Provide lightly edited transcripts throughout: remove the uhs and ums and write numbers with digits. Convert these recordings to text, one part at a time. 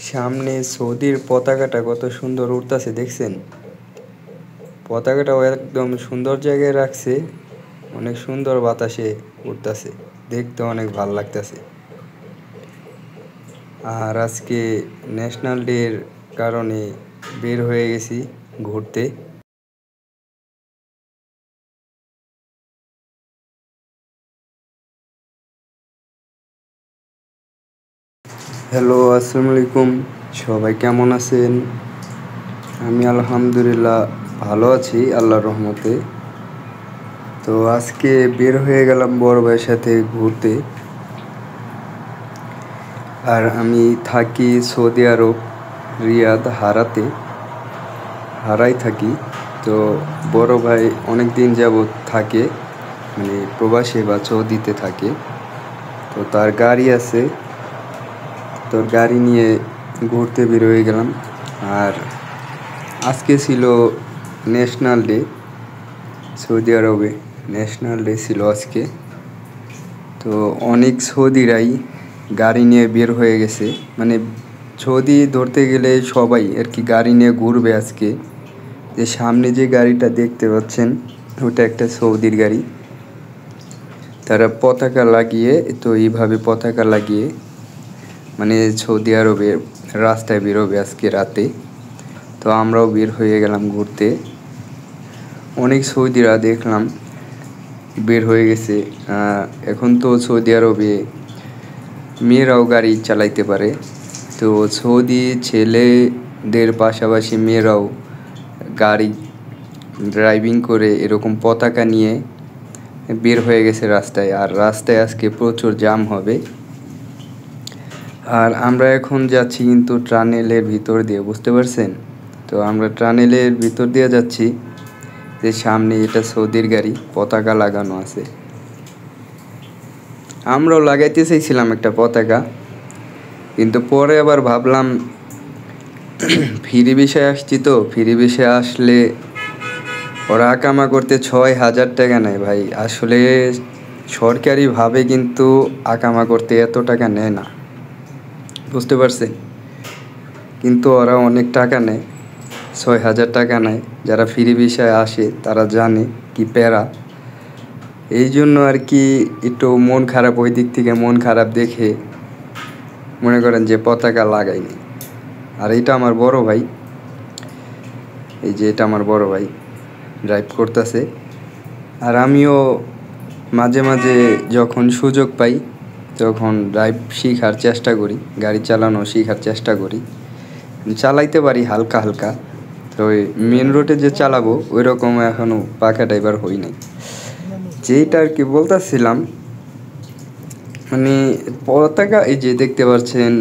সামনে সৌদির পতাকাটা কত সুন্দর উড়তাছে দেখছেন? পতাকাটাও একদম সুন্দর জায়গায় রাখছে, অনেক সুন্দর বাতাসে উড়তাছে, দেখতে অনেক ভাল লাগতাছে। আর আজকে ন্যাশনাল ডের কারণে বের হয়ে গেছি ঘুরতে। হ্যালো, আসসালামু আলাইকুম। সবাই কেমন আছেন? আমি আলহামদুলিল্লাহ ভালো আছি আল্লাহর রহমতে। তো আজকে বের হয়ে গেলাম বড় ভাইয়ের সাথে ঘুরতে। আর আমি থাকি সৌদি আরব, রিয়াদ হারাই থাকি। তো বড় ভাই অনেক দিন যাবৎ থাকে, মানে প্রবাসে বা সৌদিতে থাকে। তো তার গাড়ি আছে, তোর গাড়ি নিয়ে ঘুরতে বের হয়ে গেলাম। আর আজকে ছিল ন্যাশনাল ডে, সৌদি আরবে ন্যাশনাল ডে ছিল আজকে। তো অনেক সৌদিরাই গাড়ি নিয়ে বের হয়ে গেছে, মানে সৌদি ধরতে গেলে সবাই আর কি গাড়ি নিয়ে ঘুরবে আজকে। যে সামনে যে গাড়িটা দেখতে পাচ্ছেন ওটা একটা সৌদির গাড়ি। তারা পতাকা লাগিয়ে, তো এইভাবে পতাকা লাগিয়ে মানে সৌদি আরবের রাস্তায় বেরোবে আজকে রাতে। তো আমরাও বের হয়ে গেলাম ঘুরতে। অনেক সৌদিরা দেখলাম বের হয়ে গেছে। এখন তো সৌদি আরবে মেয়েরাও গাড়ি চালাইতে পারে। তো সৌদি ছেলেদের পাশাপাশি মেয়েরাও গাড়ি ড্রাইভিং করে এরকম পতাকা নিয়ে বের হয়ে গেছে রাস্তায়। আর রাস্তায় আজকে প্রচুর জ্যাম হবে। আর আমরা এখন যাচ্ছি কিন্তু টানেলের ভিতর দিয়ে, বুঝতে পারছেন? তো আমরা টানেলের ভিতর দিয়ে যাচ্ছি। যে সামনে এটা সৌদির গাড়ি, পতাকা লাগানো আছে। আমরাও লাগাইতে চাইছিলাম একটা পতাকা, কিন্তু পরে আবার ভাবলাম ফ্রি বিষয়ে আসছি, তো ফ্রি বিষয়ে আসলে ওরা আকামা করতে 6,000 টাকা নেয় ভাই। আসলে সরকারিভাবে কিন্তু আকামা করতে এত টাকা নেয় না, বুঝতে পারছেন? কিন্তু ওরা অনেক টাকা নেয়, 6,000 টাকা নেয়। যারা ফ্রি বিষয়ে আসে তারা জানে কি প্যারা। এই জন্য আর কি একটু মন খারাপ, ওই দিক থেকে মন খারাপ দেখে মনে করেন যে পতাকা লাগাইনি। আর এটা আমার বড় ভাই, এই যে এটা আমার বড় ভাই ড্রাইভ করতেছে। আর আমিও মাঝে মাঝে যখন সুযোগ পাই তখন ড্রাইভ শেখার চেষ্টা করি, গাড়ি চালানো শেখার চেষ্টা করি। চালাইতে পারি হালকা হালকা। তো ওই মেন রোডে যে চালাবো ওই রকম এখনও পাকা ড্রাইভার হই নাই। যেইটা আর কি বলতেছিলাম, মানে পতাকা এই যে দেখতে পাচ্ছেন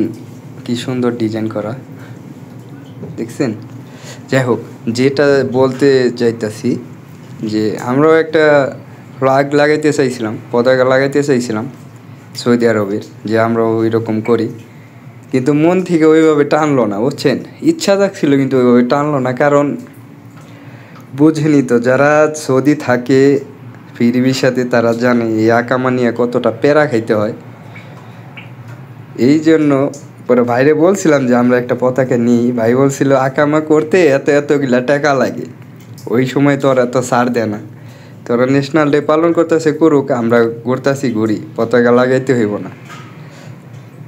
কি সুন্দর ডিজাইন করা, দেখছেন? যাই হোক, যেটা বলতে চাইতাছি যে আমরাও একটা ফ্ল্যাগ লাগাইতে চাইছিলাম, পতাকা লাগাইতে চাইছিলাম সৌদি আরবের, যে আমরাও ওই রকম করি। কিন্তু মন থেকে ওইভাবে টানলো না, বুঝছেন? ইচ্ছা থাকছিল কিন্তু ওইভাবে টানলো না। কারণ বুঝেনি তো, যারা সৌদি থাকে ফ্রি ভিসাতে তারা জানে এই আকামা নিয়ে কতটা প্যারা খাইতে হয়। এই জন্য পরে ভাইরে বলছিলাম যে আমরা একটা পতাকা নিই। ভাই বলছিল আকামা করতে এতগুলা টাকা লাগে, ওই সময় তো ওরা এত ছাড় দেয় না। তোরা ন্যাশনাল ডে পালন করতেছে করুক, আমরা ঘুরতাছি ঘুরি, পতাকা লাগাইতে হইব না।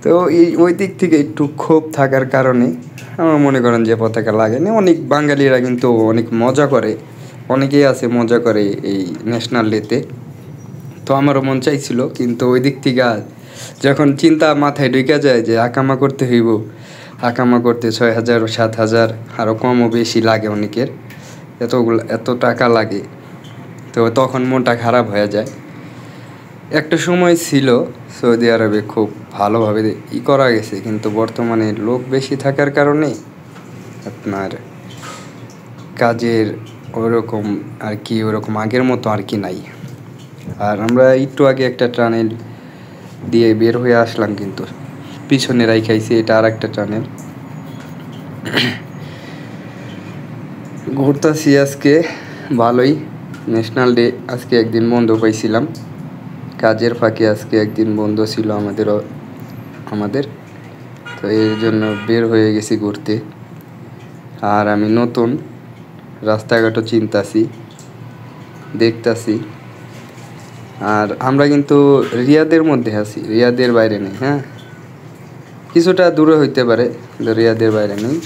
তো ওই দিক থেকে একটু ক্ষোভ থাকার কারণে আমার মনে করেন যে পতাকা লাগায়নি। অনেক বাঙালিরা কিন্তু অনেক মজা করে, অনেকেই আছে মজা করে এই ন্যাশনাল ডেতে। তো আমারও মন চাইছিল, কিন্তু ওই দিক থেকে যখন চিন্তা মাথায় ঢুকে যায় যে আকামা করতে হইব, আকামা করতে 6,000 7,000 আরও কমও বেশি লাগে অনেকের, এত টাকা লাগে, তো তখন মনটা খারাপ হয়ে যায়। একটা সময় ছিল সৌদি আরবে খুব ভালোভাবে করা গেছে, কিন্তু বর্তমানে লোক বেশি থাকার কারণে আপনার কাজের ওরকম আর কি ওরকম আগের মতো আর কি নাই। আর আমরা একটু আগে একটা টানেল দিয়ে বের হয়ে আসলাম, কিন্তু পিছনে রাইখাইছি, এটা আর একটা টানেল। ঘুরতেছি আজকে ভালোই। ন্যাশনাল ডে আজকে একদিন বন্ধ পাইছিলাম, কাজের ফাঁকে আজকে একদিন বন্ধ ছিল আমাদের। তো তো এর জন্য বের হয়ে গেছি ঘুরতে। আর আমি নতুন, রাস্তাঘাটও চিনতাছি, দেখতাছি। আর আমরা কিন্তু রিয়াদের মধ্যে আছি, রিয়াদের বাইরে নেই। হ্যাঁ, কিছুটা দূরে হইতে পারে, কিন্তু রিয়াদের বাইরে নেই।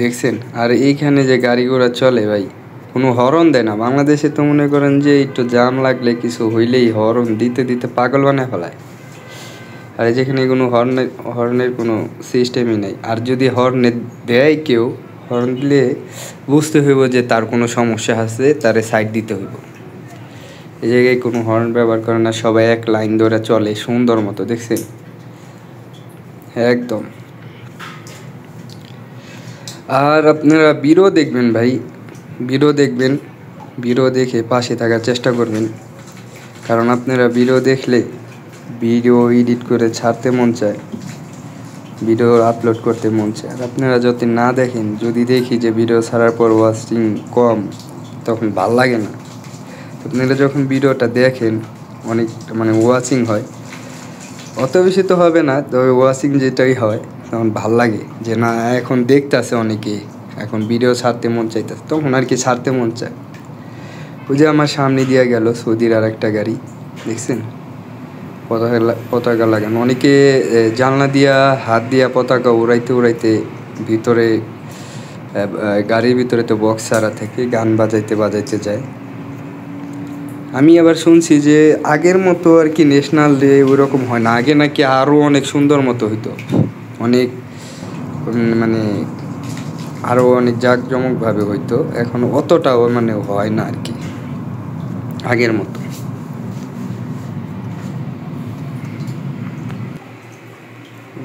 দেখছেন? আর এইখানে যে গাড়ি ঘোড়া চলে ভাই, কোনো হর্ন দেয় না। বাংলাদেশে তো মনে করেন যে একটু জাম লাগলে, কিছু হইলেই হর্ন দিতে দিতে পাগল বানায় ফেলায়। আর যেখানে কোনো হর্নের কোনো সিস্টেমই নেই। আর যদি হর্নে দেয় কেউ, হর্ন দিলে বুঝতে হইব যে তার কোনো সমস্যা আছে, তারে সাইড দিতে হইব। এই জায়গায় কোনো হর্ন ব্যবহার করে না, সবাই এক লাইন ধরে চলে সুন্দর মতো। দেখছেন? একদম। আর আপনারা ভিডিও দেখবেন ভাই, ভিডিও দেখবেন, ভিডিও দেখে পাশে থাকার চেষ্টা করবেন। কারণ আপনারা ভিডিও দেখলে ভিডিও এডিট করে ছাড়তে মন চায়, ভিডিও আপলোড করতে মন চায়। আর আপনারা যদি না দেখেন, যদি দেখি যে ভিডিও ছাড়ার পর ওয়াচিং কম, তখন ভাল লাগে না। আপনারা যখন ভিডিওটা দেখেন, অনেক মানে ওয়াচিং হয়, অত বেশি তো হবে না, তবে ওয়াচিং যেটাই হয় তখন ভাল লাগে যে না, এখন দেখতেছে অনেকে, এখন ভিডিও ছাড়তে মন চাইতেছে, তখন আর কি ছাড়তে মন চায়। ওই যে আমার সামনে দিয়ে গেল সৌদির আর একটা গাড়ি, দেখছেন? পতাকা লাগানো। অনেকে জানলা দিয়া হাত দিয়া পতাকা উড়াইতে উড়াইতে ভিতরে, গাড়ির ভিতরে তো বক্স ছাড়া থেকে গান বাজাইতে বাজাইতে যায়। আমি আবার শুনছি যে আগের মতো আর কি ন্যাশনাল ডে ওইরকম হয় না, আগে নাকি আরও অনেক সুন্দর মতো হইতো, অনেক মানে আরও অনেক জাঁকজমকভাবে হইতো। এখন অতটাও মানে হয় না আর কি আগের মতো।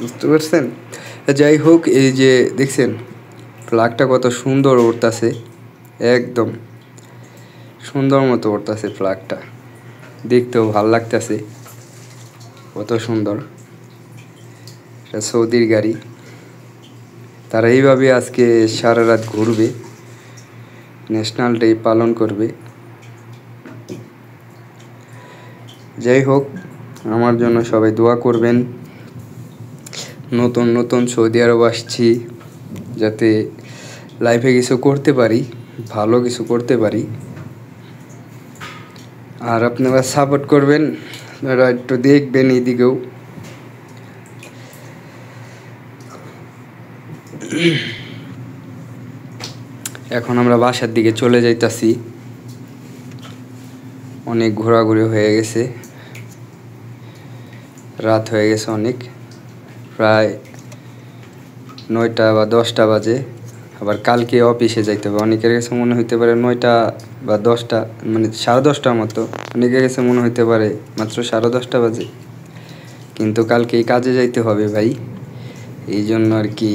বুঝতে পারছেন? যাই হোক, এই যে দেখছেন ফ্ল্যাগটা কত সুন্দর উড়তাছে, একদম সুন্দর মতো উড়তাছে ফ্ল্যাগটা, দেখতেও ভাল লাগতেছে, কত সুন্দর। এটা সৌদির গাড়ি, তারা এইভাবে আজকে সারা রাত ঘুরবে, ন্যাশনাল ডে পালন করবে। যাই হোক, আমার জন্য সবাই দোয়া করবেন। নতুন নতুন সৌদি আরব আসছি, যাতে লাইফে কিছু করতে পারি, ভালো কিছু করতে পারি। আর আপনারা সাপোর্ট করবেন, আপনারা একটু দেখবেন এইদিকেও। এখন আমরা বাসার দিকে চলে যাইতাছি, অনেক ঘোরাঘুরি হয়ে গেছে, রাত হয়ে গেছে অনেক, প্রায় 9টা বা 10টা বাজে। আবার কালকে অফিসে যাইতে হবে। অনেকের কাছে মনে হইতে পারে 9টা বা 10টা, মানে 10:30টার মতো। অনেকের কাছে মনে হইতে পারে মাত্র 10:30 বাজে, কিন্তু কালকে এই কাজে যাইতে হবে ভাই। এই জন্য আর কি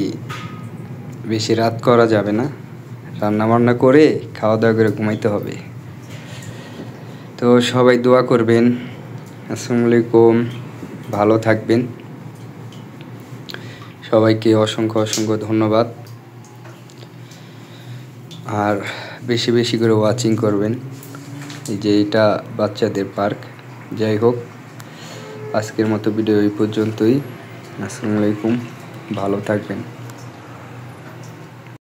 বেশি রাত করা যাবে না, রান্না বান্না করে খাওয়া দাওয়া করে ঘুমাইতে হবে। তো সবাই দোয়া করবেন। আসসালামু আলাইকুম, ভালো থাকবেন। সবাইকে অসংখ্য অসংখ্য ধন্যবাদ। আর বেশি বেশি করে ওয়াচিং করবেন। এই যে এটা বাচ্চাদের পার্ক। যাই হোক, আজকের মতো ভিডিও এই পর্যন্তই। আসসালামু আলাইকুম, ভালো থাকবেন।